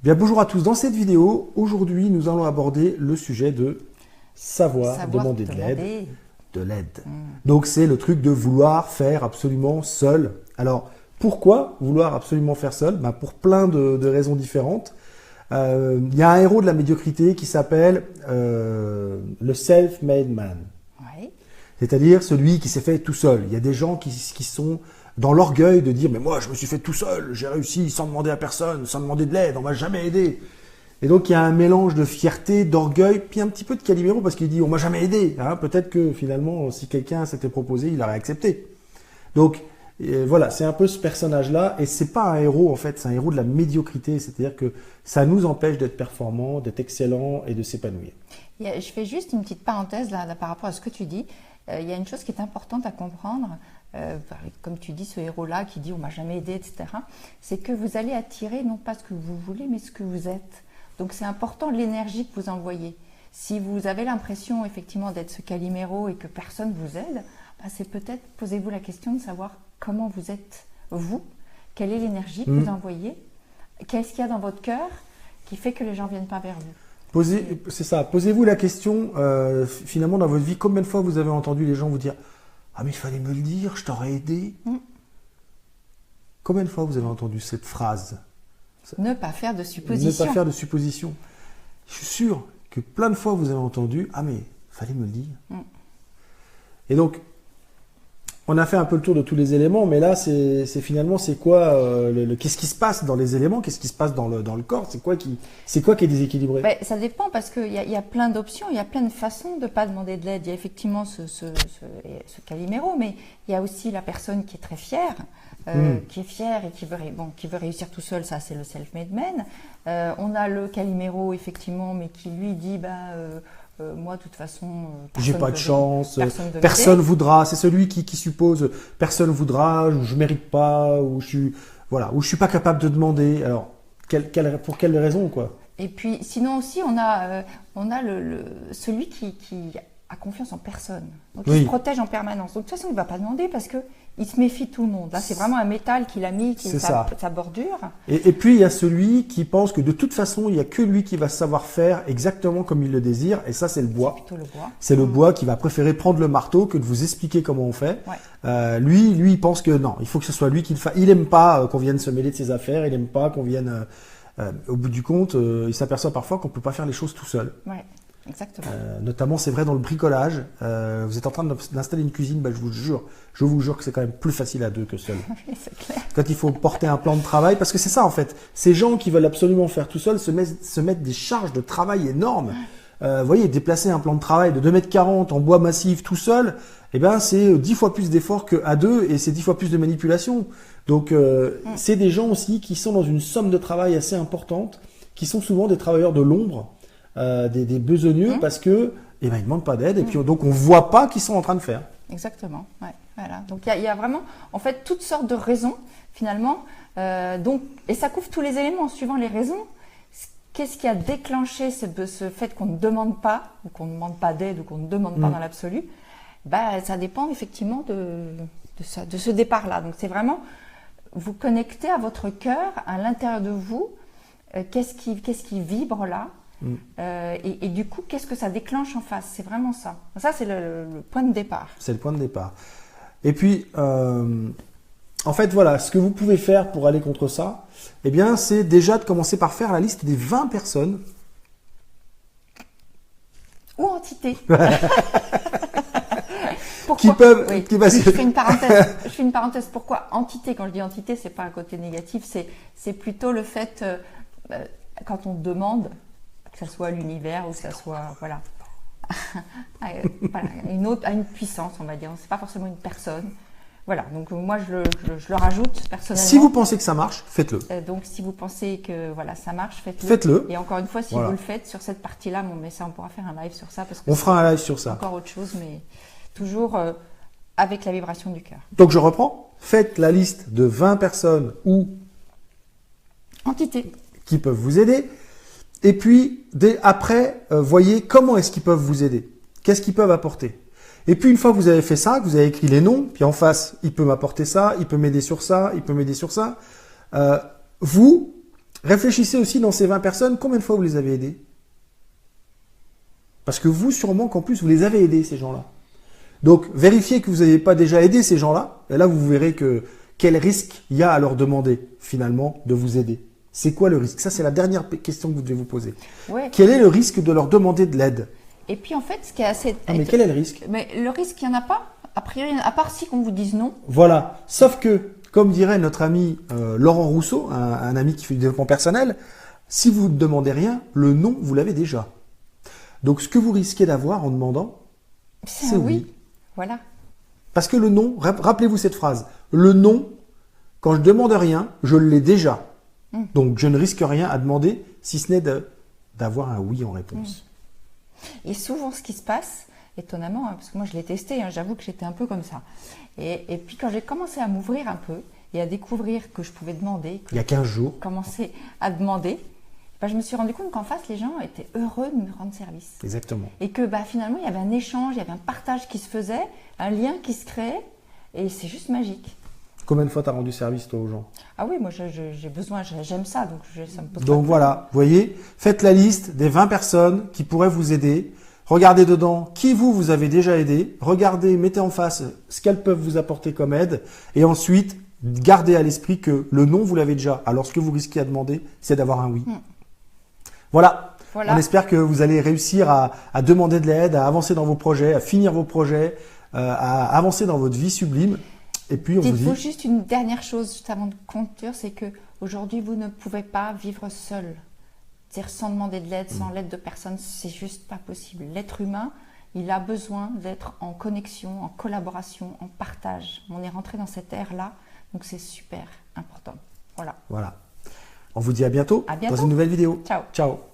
Bien, bonjour à tous. Dans cette vidéo, aujourd'hui, nous allons aborder le sujet de savoir demander de l'aide. Donc, c'est le truc de vouloir faire absolument seul. Alors, pourquoi vouloir absolument faire seul? Pour plein de raisons différentes. Il y a un héros de la médiocrité qui s'appelle le self-made man. Ouais. C'est-à-dire celui qui s'est fait tout seul. Il y a des gens qui sont dans l'orgueil de dire « mais moi, je me suis fait tout seul, j'ai réussi sans demander à personne, sans demander de l'aide, on m'a jamais aidé ». Et donc, il y a un mélange de fierté, d'orgueil, puis un petit peu de Calimero parce qu'il dit « on m'a jamais aidé hein. ». Peut-être que finalement, si quelqu'un s'était proposé, il aurait accepté. Donc, voilà, c'est un peu ce personnage-là. Et c'est pas un héros, en fait, c'est un héros de la médiocrité. C'est-à-dire que ça nous empêche d'être performants, d'être excellents et de s'épanouir. Je fais juste une petite parenthèse là, par rapport à ce que tu dis. Il y a une chose qui est importante à comprendre. Comme tu dis, ce héros-là qui dit « on m'a jamais aidé », etc. C'est que vous allez attirer non pas ce que vous voulez, mais ce que vous êtes. Donc c'est important l'énergie que vous envoyez. Si vous avez l'impression effectivement d'être ce Calimero et que personne vous aide, c'est peut-être, posez-vous la question de savoir comment vous êtes vous, quelle est l'énergie que vous envoyez, qu'est-ce qu'il y a dans votre cœur qui fait que les gens ne viennent pas vers vous. C'est ça, posez-vous la question, finalement dans votre vie, combien de fois vous avez entendu les gens vous dire « ah mais il fallait me le dire, je t'aurais aidé ». Combien de fois vous avez entendu cette phrase? Ne pas faire de suppositions. Ne pas faire de suppositions. Je suis sûr que plein de fois vous avez entendu « ah mais il fallait me le dire ». Et donc, on a fait un peu le tour de tous les éléments, mais là, c'est finalement, c'est quoi qu'est-ce qui se passe dans les éléments, qu'est-ce qui se passe dans le corps, c'est quoi qui est déséquilibré? Ça dépend parce qu'il y a plein d'options, il y a plein de façons de ne pas demander de l'aide. Il y a effectivement ce Calimero, mais il y a aussi la personne qui est très fière, qui est fière et qui veut réussir tout seul, ça c'est le self-made man. On a le Calimero, effectivement, mais qui lui dit moi, de toute façon, j'ai pas de chance, personne voudra. C'est celui qui suppose personne voudra, ou je mérite pas, ou je suis pas capable de demander. Alors, pour quelle raison, quoi? Et puis, sinon aussi, on a celui qui a confiance en personne, donc il se protège en permanence. Donc de toute façon, il ne va pas demander parce que il se méfie de tout le monde. Là, c'est vraiment un métal qu'il a mis, qui est sa bordure. Et puis, il y a celui qui pense que de toute façon, il n'y a que lui qui va savoir faire exactement comme il le désire. Et ça, c'est le bois. C'est plutôt le bois. C'est le bois qui va préférer prendre le marteau que de vous expliquer comment on fait. Ouais. Lui, il pense que non, il faut que ce soit lui qui le fasse. Il n'aime pas qu'on vienne se mêler de ses affaires. Il n'aime pas qu'on vienne... au bout du compte, il s'aperçoit parfois qu'on ne peut pas faire les choses tout seul. Ouais. Exactement. Notamment, c'est vrai dans le bricolage. Vous êtes en train d'installer une cuisine, je vous jure que c'est quand même plus facile à deux que seul. C'est clair. Quand il faut porter un plan de travail, parce que c'est ça en fait. Ces gens qui veulent absolument faire tout seul se mettent des charges de travail énormes. Vous voyez, déplacer un plan de travail de 2,40 m en bois massif tout seul, c'est 10 fois plus d'efforts qu'à deux et c'est 10 fois plus de manipulation. Donc, c'est des gens aussi qui sont dans une somme de travail assez importante, qui sont souvent des travailleurs de l'ombre. Des besogneux parce que ils ne demandent pas d'aide et puis donc on voit pas qu'ils sont en train de faire. Exactement. Ouais, voilà. Donc il y a vraiment en fait toutes sortes de raisons finalement. Et ça couvre tous les éléments suivant les raisons. Qu'est-ce qui a déclenché ce fait qu'on ne demande pas ou qu'on ne demande pas d'aide ou qu'on ne demande pas dans l'absolu? Ça dépend effectivement de ce départ-là. Donc c'est vraiment vous connecter à votre cœur, à l'intérieur de vous. Qu'est-ce qui vibre là? Et du coup, qu'est-ce que ça déclenche en face? C'est vraiment ça. Ça, c'est le point de départ. C'est le point de départ. Et puis, en fait, voilà, ce que vous pouvez faire pour aller contre ça, c'est déjà de commencer par faire la liste des 20 personnes. Ou entités. Pourquoi? Qui peuvent... Oui. Je fais une parenthèse. Pourquoi entité? Quand je dis entité, c'est pas un côté négatif, c'est plutôt le fait, quand on demande, que ça soit l'univers ou que ça soit à une puissance, on va dire. C'est pas forcément une personne. Voilà. Donc moi je le rajoute personnellement. Si vous pensez que ça marche, faites-le. Donc si vous pensez que ça marche, faites-le. Faites-le. Et encore une fois, si vous le faites sur cette partie-là, on pourra faire un live sur ça parce que on fera un live sur ça. Encore autre chose, mais toujours avec la vibration du cœur. Donc je reprends. Faites la liste de 20 personnes ou entités qui peuvent vous aider. Et puis, après, voyez comment est-ce qu'ils peuvent vous aider. Qu'est-ce qu'ils peuvent apporter. Et puis, une fois que vous avez fait ça, que vous avez écrit les noms, puis en face, il peut m'apporter ça, il peut m'aider sur ça, il peut m'aider sur ça. Vous, Réfléchissez aussi dans ces 20 personnes, combien de fois vous les avez aidées? Parce que vous, sûrement qu'en plus, vous les avez aidés, ces gens-là. Donc, vérifiez que vous n'avez pas déjà aidé ces gens-là. Et là, vous verrez que quel risque il y a à leur demander, finalement, de vous aider. C'est quoi le risque? Ça, c'est la dernière question que vous devez vous poser. Ouais. Quel est le risque de leur demander de l'aide? Et puis en fait, ce qui est assez... Ah, mais quel est le risque? Mais le risque, il n'y en a pas. A priori, à part si qu'on vous dise non. Voilà. Sauf que, comme dirait notre ami Laurent Rousseau, un ami qui fait du développement personnel, si vous ne demandez rien, le non, vous l'avez déjà. Donc, ce que vous risquez d'avoir en demandant, C'est un oui. Voilà. Parce que le non, rappelez-vous cette phrase, le non, quand je demande rien, je l'ai déjà. Donc, je ne risque rien à demander, si ce n'est d'avoir un oui en réponse. Et souvent, ce qui se passe, étonnamment, hein, parce que moi je l'ai testé, hein, j'avoue que j'étais un peu comme ça. Et puis quand j'ai commencé à m'ouvrir un peu et à découvrir que je pouvais demander, Il y a 15 jours. commencer à demander, ben, je me suis rendu compte qu'en face, les gens étaient heureux de me rendre service. Exactement. Et que finalement, il y avait un échange, il y avait un partage qui se faisait, un lien qui se créait, et c'est juste magique. Combien de fois tu as rendu service, toi, aux gens? Ah oui, moi j'ai besoin, j'aime ça, donc ça me pose pas Donc de voilà, vous voyez, faites la liste des 20 personnes qui pourraient vous aider. Regardez dedans qui vous avez déjà aidé. Regardez, mettez en face ce qu'elles peuvent vous apporter comme aide. Et ensuite, gardez à l'esprit que le non, vous l'avez déjà. Alors ce que vous risquez à demander, c'est d'avoir un oui. Voilà. Voilà. On espère que vous allez réussir à demander de l'aide, à avancer dans vos projets, à finir vos projets, à avancer dans votre vie sublime. Et puis on vous Dites-vous dit... juste une dernière chose juste avant de conclure, c'est que aujourd'hui vous ne pouvez pas vivre seul. C'est-à-dire sans demander de l'aide, sans l'aide de personne, c'est juste pas possible. L'être humain, il a besoin d'être en connexion, en collaboration, en partage. On est rentré dans cette ère-là, donc c'est super important. Voilà. Voilà. On vous dit à bientôt, À bientôt. dans une nouvelle vidéo. Ciao. Ciao.